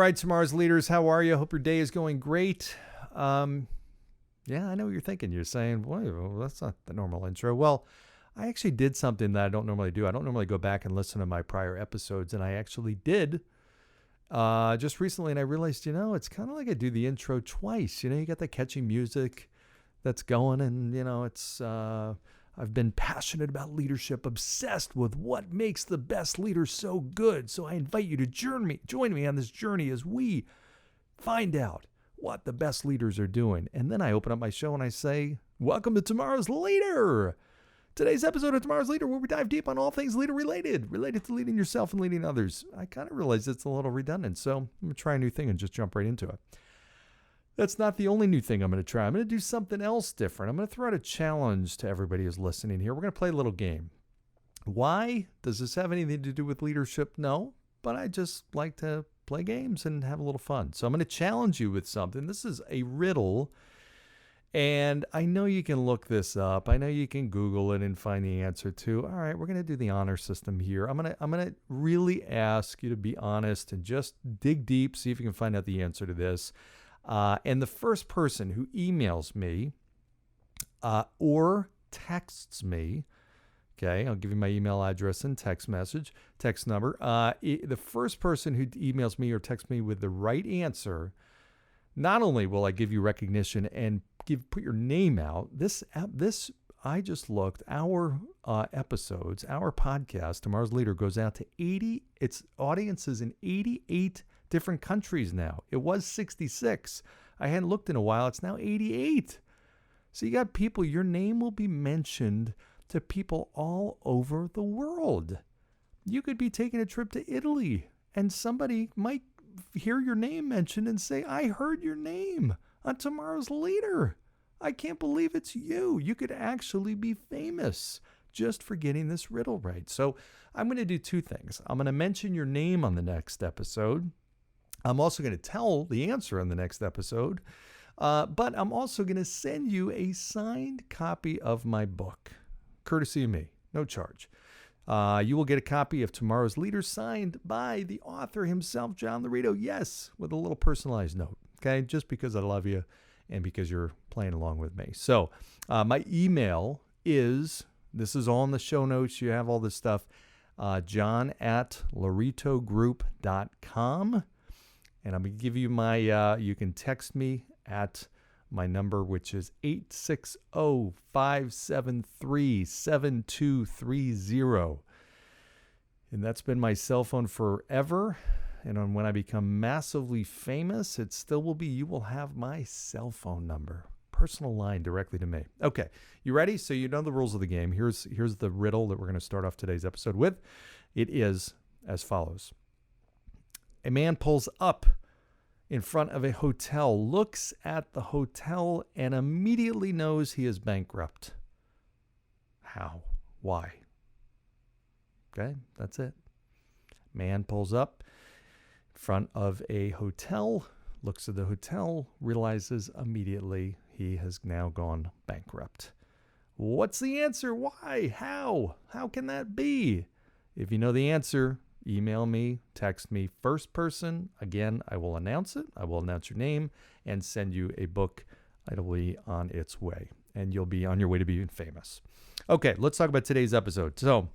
right, tomorrow's leaders, how are you? Hope your day is going great. Yeah, I know what you're thinking. You're saying, well, that's not the normal intro. Well, I actually did something that I don't normally do. I don't normally go back and listen to my prior episodes, and I actually did just recently, and I realized, it's kind of like I do the intro twice. You got that catchy music that's going, and, it's... I've been passionate about leadership, obsessed with what makes the best leaders so good. So I invite you to join me on this journey as we find out what the best leaders are doing. And then I open up my show and I say, welcome to Tomorrow's Leader. Today's episode of Tomorrow's Leader, where we dive deep on all things leader related to leading yourself and leading others. I kind of realized it's a little redundant, so I'm going to try a new thing and just jump right into it. That's not the only new thing I'm going to try. I'm going to do something else different. I'm going to throw out a challenge to everybody who's listening here. We're going to play a little game. Why? Does this have anything to do with leadership? No, but I just like to play games and have a little fun. So I'm going to challenge you with something. This is a riddle, and I know you can look this up. I know you can Google it and find the answer to. All right, we're going to do the honor system here. I'm going to really ask you to be honest and just dig deep, see if you can find out the answer to this. And the first person who emails me or texts me, okay, I'll give you my email address and text number. The first person who emails me or texts me with the right answer, not only will I give you recognition and put your name out, I just looked, our episodes, our podcast, Tomorrow's Leader, goes out to its audiences in 88 different countries now. It was 66. I hadn't looked in a while. It's now 88. So you got people, your name will be mentioned to people all over the world. You could be taking a trip to Italy and somebody might hear your name mentioned and say, I heard your name on Tomorrow's Leader. I can't believe it's you. You could actually be famous just for getting this riddle right. So I'm going to do two things. I'm going to mention your name on the next episode. I'm also going to tell the answer on the next episode, but I'm also going to send you a signed copy of my book, courtesy of me, no charge. You will get a copy of Tomorrow's Leader signed by the author himself, John Laurito, yes, with a little personalized note, okay, just because I love you and because you're playing along with me. So my email is, this is all in the show notes, you have all this stuff, john@lauritogroup.com. And I'm going to give you you can text me at my number, which is 860-573-7230. And that's been my cell phone forever. And when I become massively famous, it still will be, you will have my cell phone number, personal line directly to me. Okay, you ready? So you know the rules of the game. Here's the riddle that we're going to start off today's episode with. It is as follows. A man pulls up in front of a hotel, looks at the hotel, and immediately knows he is bankrupt. How? Why? Okay, that's it. Man pulls up in front of a hotel, looks at the hotel, realizes immediately he has now gone bankrupt. What's the answer? Why? How? How can that be? If you know the answer, email me, text me, first person. Again, I will announce it. I will announce your name and send you a book. It'll be on its way, and you'll be on your way to being famous. Okay, let's talk about today's episode. So,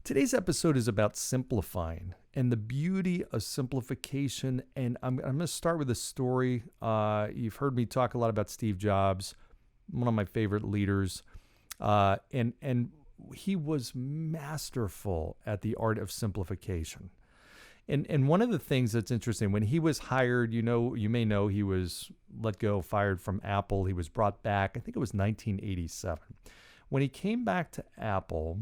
today's episode is about simplifying and the beauty of simplification. And I'm going to start with a story. You've heard me talk a lot about Steve Jobs, one of my favorite leaders, and he was masterful at the art of simplification. And one of the things that's interesting, when he was hired, you may know he was let go, fired from Apple. He was brought back, I think it was 1987. When he came back to Apple,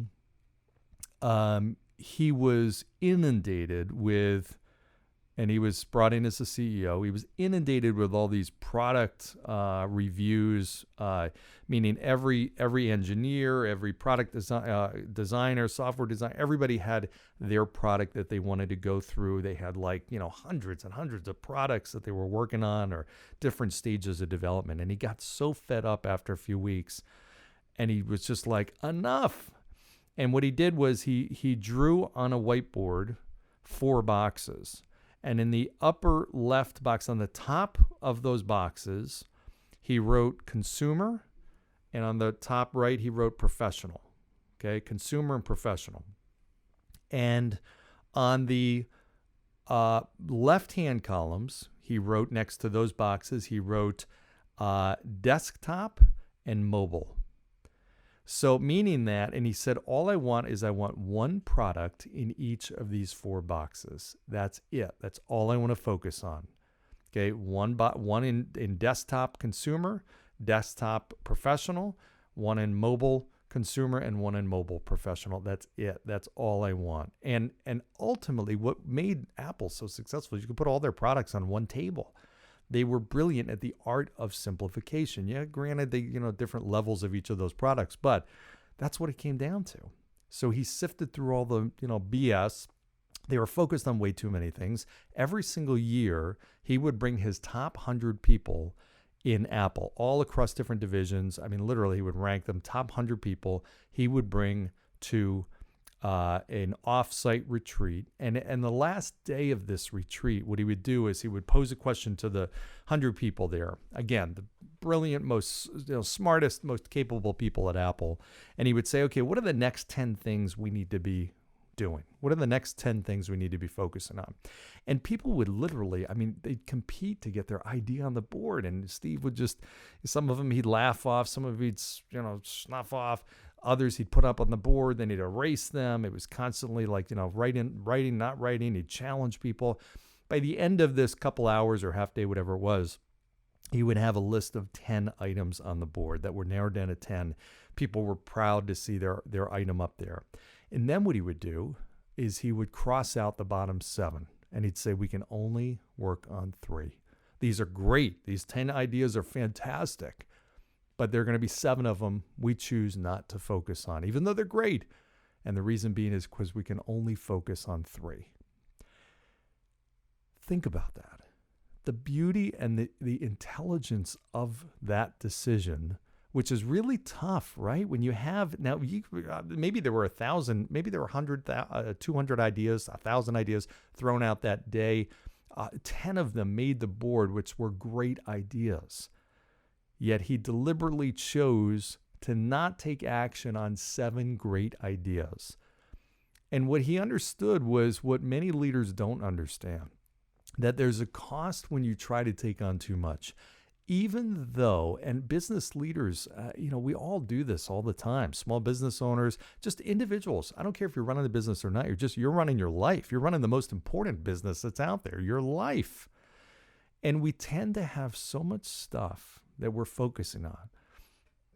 he was inundated with, and he was brought in as a CEO, he was inundated with all these product reviews, meaning every engineer, every product designer, software designer, everybody had their product that they wanted to go through. They had hundreds and hundreds of products that they were working on or different stages of development. And he got so fed up after a few weeks, and he was just like, enough. And what he did was he drew on a whiteboard 4 boxes. And in the upper left box, on the top of those boxes, he wrote consumer. And on the top right, he wrote professional. Okay, consumer and professional. And on the left-hand columns, he wrote next to those boxes, he wrote desktop and mobile. So meaning that, and he said, all I want is I want one product in each of these 4 boxes. That's it. That's all I want to focus on. Okay, one in desktop consumer, desktop professional, one in mobile consumer, and one in mobile professional. That's it. That's all I want. And ultimately, what made Apple so successful is you could put all their products on one table. They were brilliant at the art of simplification. Yeah, granted, they different levels of each of those products, but that's what it came down to. So he sifted through all the BS. They were focused on way too many things. Every single year, he would bring his top 100 people in Apple, all across different divisions. I mean, literally, he would rank them top 100 people. He would bring to an off-site retreat. And the last day of this retreat, what he would do is he would pose a question to the 100 people there. Again, the brilliant, most smartest, most capable people at Apple. And he would say, okay, what are the next 10 things we need to be doing? What are the next 10 things we need to be focusing on? And people would literally, they'd compete to get their idea on the board. And Steve would some of them he'd laugh off, some of them he'd, snuff off. Others he'd put up on the board, then he'd erase them. It was constantly like, writing, not writing. He'd challenge people. By the end of this couple hours or half day, whatever it was, he would have a list of 10 items on the board that were narrowed down to 10. People were proud to see their item up there. And then what he would do is he would cross out the bottom 7, and he'd say, we can only work on 3. These are great. These 10 ideas are fantastic. But there are going to be 7 of them we choose not to focus on, even though they're great. And the reason being is because we can only focus on 3. Think about that. The beauty and the intelligence of that decision, which is really tough, right? When you have, now maybe there were 1,000, maybe there were 100, 200 ideas, 1,000 ideas thrown out that day. 10 of them made the board, which were great ideas. Yet he deliberately chose to not take action on 7 great ideas. And what he understood was what many leaders don't understand, that there's a cost when you try to take on too much. Even though, and business leaders, we all do this all the time. Small business owners, just individuals. I don't care if you're running a business or not. You're running your life. You're running the most important business that's out there, your life. And we tend to have so much stuff that we're focusing on,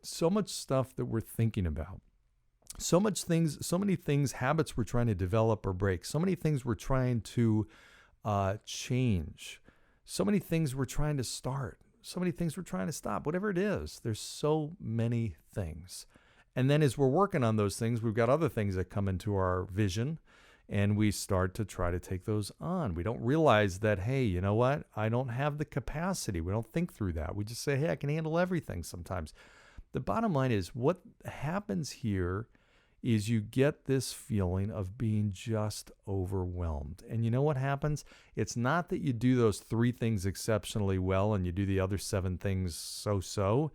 so much stuff that we're thinking about, so many things, habits we're trying to develop or break, so many things we're trying to change, so many things we're trying to start, so many things we're trying to stop, whatever it is. There's so many things. And then as we're working on those things, we've got other things that come into our vision, and we start to try to take those on. We don't realize that, hey, you know what? I don't have the capacity. We don't think through that. We just say, hey, I can handle everything sometimes. The bottom line is what happens here is you get this feeling of being just overwhelmed. And you know what happens? It's not that you do those 3 things exceptionally well and you do the other 7 things so-so.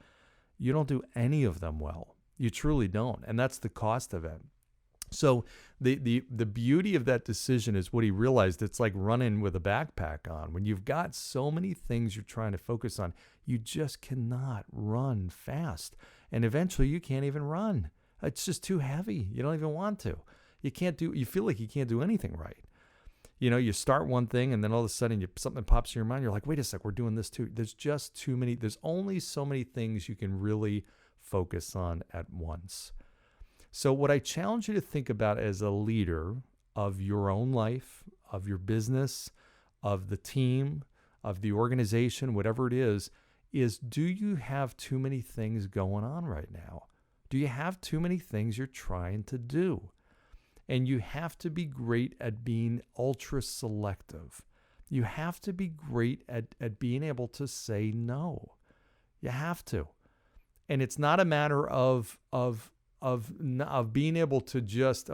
You don't do any of them well. You truly don't. And that's the cost of it. So the beauty of that decision is what he realized. It's like running with a backpack on. When you've got so many things you're trying to focus on, you just cannot run fast. And eventually you can't even run. It's just too heavy. You don't even want to. You feel like you can't do anything right. You start one thing and then all of a sudden something pops in your mind. You're like, wait a sec, we're doing this too. There's just too many. There's only so many things you can really focus on at once. So what I challenge you to think about as a leader of your own life, of your business, of the team, of the organization, whatever it is do you have too many things going on right now? Do you have too many things you're trying to do? And you have to be great at being ultra-selective. You have to be great at being able to say no. You have to. And it's not a matter of being able to just,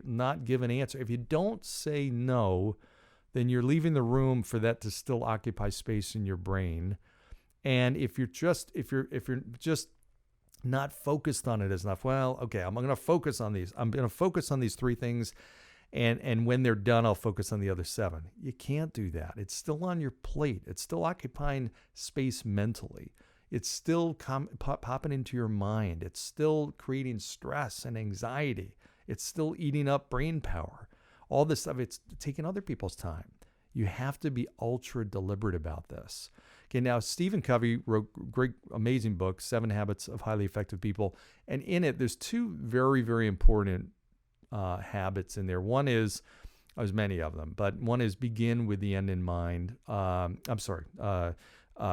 not give an answer. If you don't say no, then you're leaving the room for that to still occupy space in your brain. And if you're just not focused on it as enough, well, okay, I'm going to focus on these. I'm going to focus on these 3 things. And when they're done, I'll focus on the other 7. You can't do that. It's still on your plate. It's still occupying space mentally. It's still popping into your mind. It's still creating stress and anxiety. It's still eating up brain power. All this stuff, it's taking other people's time. You have to be ultra deliberate about this. Okay, now Stephen Covey wrote a great, amazing book, 7 Habits of Highly Effective People. And in it, there's 2 very, very important habits in there. One is, there's many of them, but one is begin with the end in mind.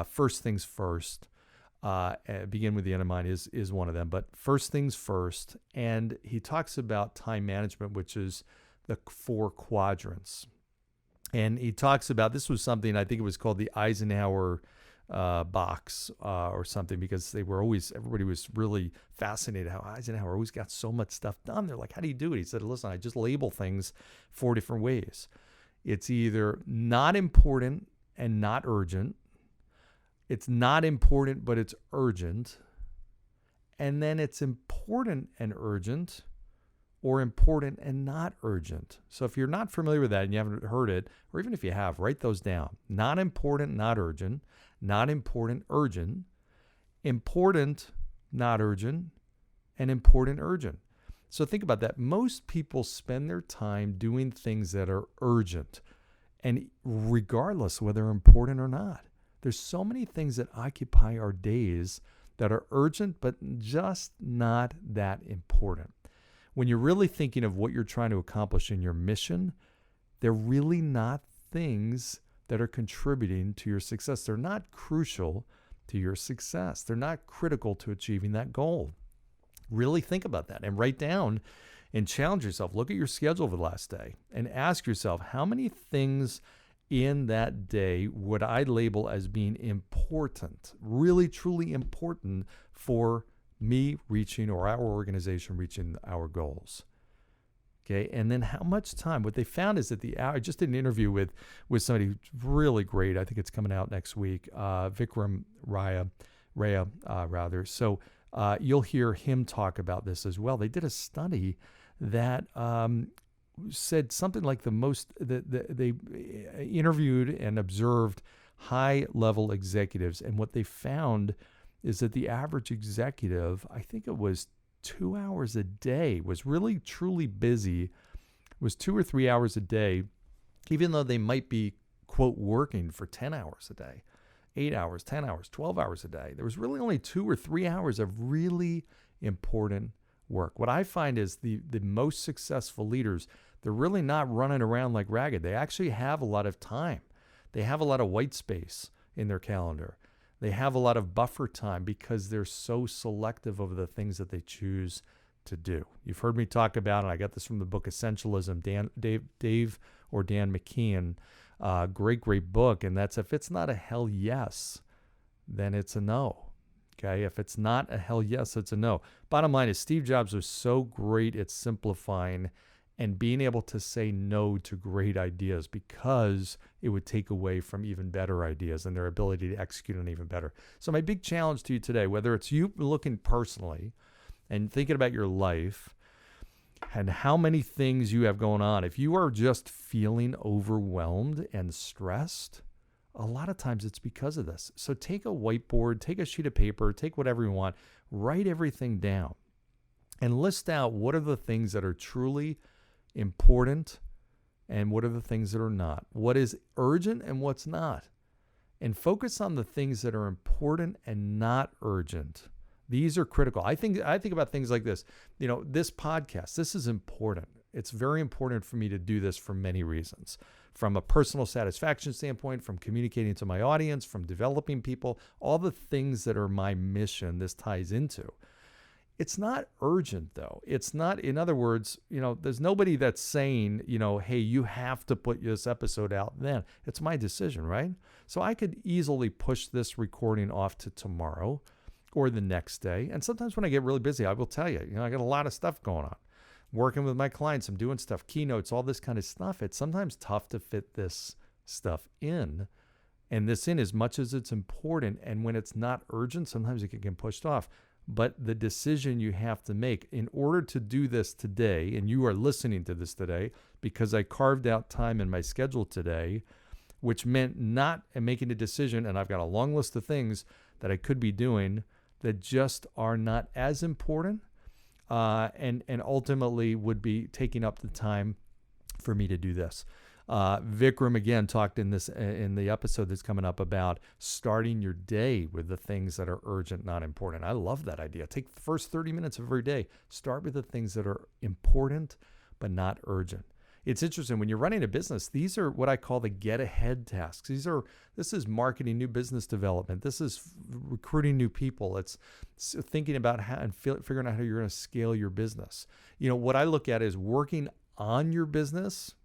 First things first. Begin with the end in mind is one of them, but first things first. And he talks about time management, which is the 4 quadrants. And he talks about, this was something, I think it was called the Eisenhower box or something, because everybody was really fascinated how Eisenhower always got so much stuff done. They're like, how do you do it? He said, listen, I just label things 4 different ways. It's either not important and not urgent. It's not important, but it's urgent. And then it's important and urgent, or important and not urgent. So if you're not familiar with that and you haven't heard it, or even if you have, write those down. Not important, not urgent. Not important, urgent. Important, not urgent. And important, urgent. So think about that. Most people spend their time doing things that are urgent, and regardless whether they're important or not. There's so many things that occupy our days that are urgent, but just not that important. When you're really thinking of what you're trying to accomplish in your mission, they're really not things that are contributing to your success. They're not crucial to your success. They're not critical to achieving that goal. Really think about that and write down and challenge yourself. Look at your schedule for the last day and ask yourself, how many things in that day would I label as being important, really, truly important for me reaching, or our organization reaching, our goals? Okay, and then how much time? What they found is that I just did an interview with somebody who's really great. I think it's coming out next week, Vikram Raya, rather. So you'll hear him talk about this as well. They did a study that said something like they interviewed and observed high-level executives, and what they found is that the average executive, I think it was 2 hours a day, was really truly busy, was 2 or 3 hours a day, even though they might be, quote, working for 10 hours a day, 8 hours, 10 hours, 12 hours a day. There was really only 2 or 3 hours of really important work. What I find is the most successful leaders, they're really not running around like ragged. They actually have a lot of time. They have a lot of white space in their calendar. They have a lot of buffer time because they're so selective of the things that they choose to do. You've heard me talk about, and I got this from the book Essentialism, Dave or Dan McKeon, great book. And that's, if it's not a hell yes, then it's a no. Okay, if it's not a hell yes, it's a no. Bottom line is, Steve Jobs was so great at simplifying and being able to say no to great ideas, because it would take away from even better ideas and their ability to execute on even better. So my big challenge to you today, whether it's you looking personally and thinking about your life and how many things you have going on, if you are just feeling overwhelmed and stressed, a lot of times it's because of this. So take a whiteboard, take a sheet of paper, take whatever you want, write everything down and list out what are the things that are truly important and what are the things that are not. What is urgent and what's not. And focus on the things that are important and not urgent. These are critical. I think about things like this. This podcast, this is important. It's very important for me to do this for many reasons. From a personal satisfaction standpoint, from communicating to my audience, from developing people, all the things that are my mission, this ties into. It's not urgent, though. It's not, in other words, there's nobody that's saying, hey, you have to put this episode out then. It's my decision, right? So I could easily push this recording off to tomorrow or the next day. And sometimes when I get really busy, I will tell you, I got a lot of stuff going on. working with my clients, I'm doing stuff, keynotes, all this kind of stuff. It's sometimes tough to fit this stuff in. And this in as much as it's important. And when it's not urgent, sometimes it can get pushed off. But the decision you have to make in order to do this today, and you are listening to this today because I carved out time in my schedule today, which meant not making a decision. And I've got a long list of things that I could be doing that just are not as important and ultimately would be taking up the time for me to do this. Vikram again talked in the episode that's coming up about starting your day with the things that are urgent, not important. I love that idea. Take the first 30 minutes of every day. Start with the things that are important but not urgent. It's interesting when you're running a business. These are what I call the get-ahead tasks. This is marketing, new business development. This is recruiting new people. It's thinking about how and figuring out how you're going to scale your business. What I look at is working on your business.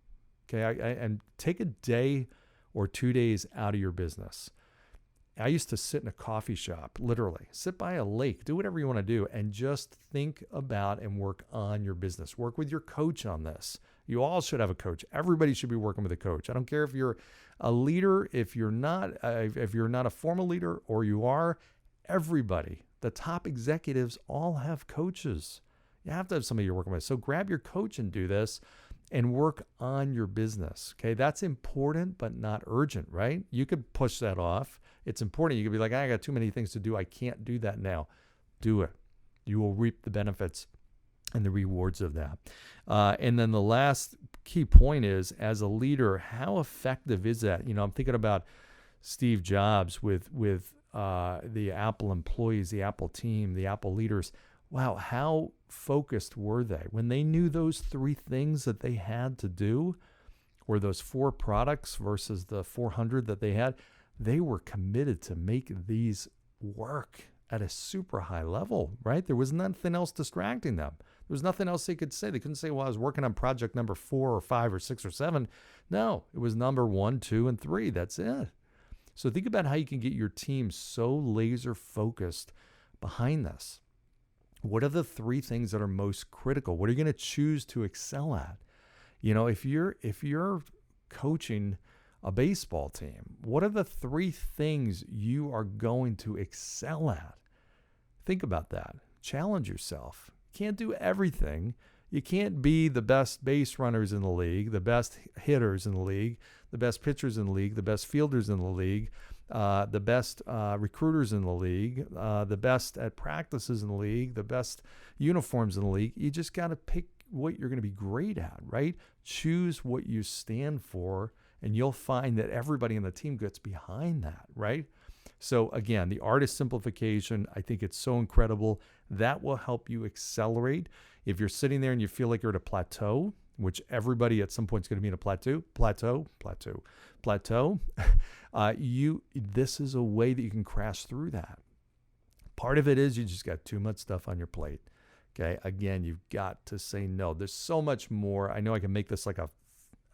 Okay, and take a day or 2 days out of your business. I used to sit in a coffee shop, literally, sit by a lake, do whatever you want to do, and just think about and work on your business. Work with your coach on this. You all should have a coach. Everybody should be working with a coach. I don't care if you're a leader, if you're not a formal leader, or you are. Everybody, the top executives, all have coaches. You have to have somebody you're working with. So grab your coach and do this. And work on your business. Okay, that's important, but not urgent, right? You could push that off. It's important. You could be like, I got too many things to do. I can't do that now. Do it. You will reap the benefits and the rewards of that. And then the last key point is, as a leader, how effective is that? I'm thinking about Steve Jobs with the Apple employees, the Apple team, the Apple leaders. Wow, how focused were they? When they knew those 3 things that they had to do, or those 4 products versus the 400 that they had, they were committed to make these work at a super high level, right? There was nothing else distracting them. There was nothing else they could say. They couldn't say, well, I was working on project number 4 or 5 or 6 or 7. No, it was number 1, 2, and 3. That's it. So think about how you can get your team so laser focused behind this. What are the 3 things that are most critical? What are you going to choose to excel at? If you're coaching a baseball team, what are the 3 things you are going to excel at? Think about that. Challenge yourself. You can't do everything. You can't be the best base runners in the league, the best hitters in the league, the best pitchers in the league, the best fielders in the league, the best recruiters in the league, the best at practices in the league, the best uniforms in the league. You just got to pick what you're going to be great at, right? Choose what you stand for, and you'll find that everybody in the team gets behind that, right? So again, the art of simplification, I think it's so incredible. That will help you accelerate. If you're sitting there and you feel like you're at a plateau, which everybody at some point is going to be in a plateau, this is a way that you can crash through that. Part of it is you just got too much stuff on your plate. Okay. Again, you've got to say no. There's so much more. I know I can make this like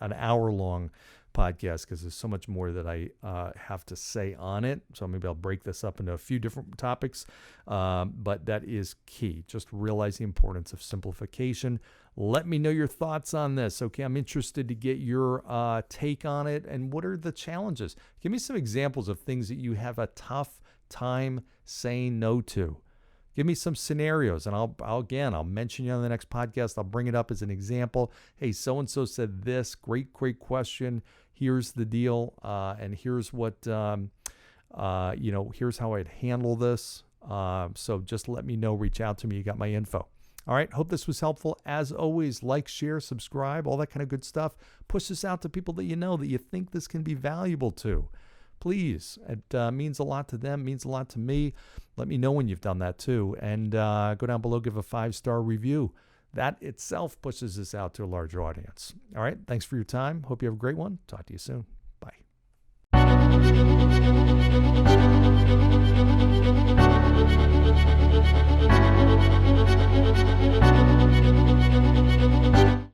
an hour-long podcast because there's so much more that I have to say on it. So maybe I'll break this up into a few different topics. But that is key. Just realize the importance of simplification. Let me know your thoughts on this. Okay, I'm interested to get your take on it. And what are the challenges? Give me some examples of things that you have a tough time saying no to. Give me some scenarios, and I'll mention you on the next podcast. I'll bring it up as an example. Hey, so-and-so said this. Great question. Here's the deal, and here's what, here's how I'd handle this. So just let me know. Reach out to me. You got my info. All right. Hope this was helpful. As always, like, share, subscribe, all that kind of good stuff. Push this out to people that you know that you think this can be valuable to. Please. It means a lot to them, means a lot to me. Let me know when you've done that too. And go down below, give a 5-star review. That itself pushes this out to a larger audience. All right. Thanks for your time. Hope you have a great one. Talk to you soon. Bye.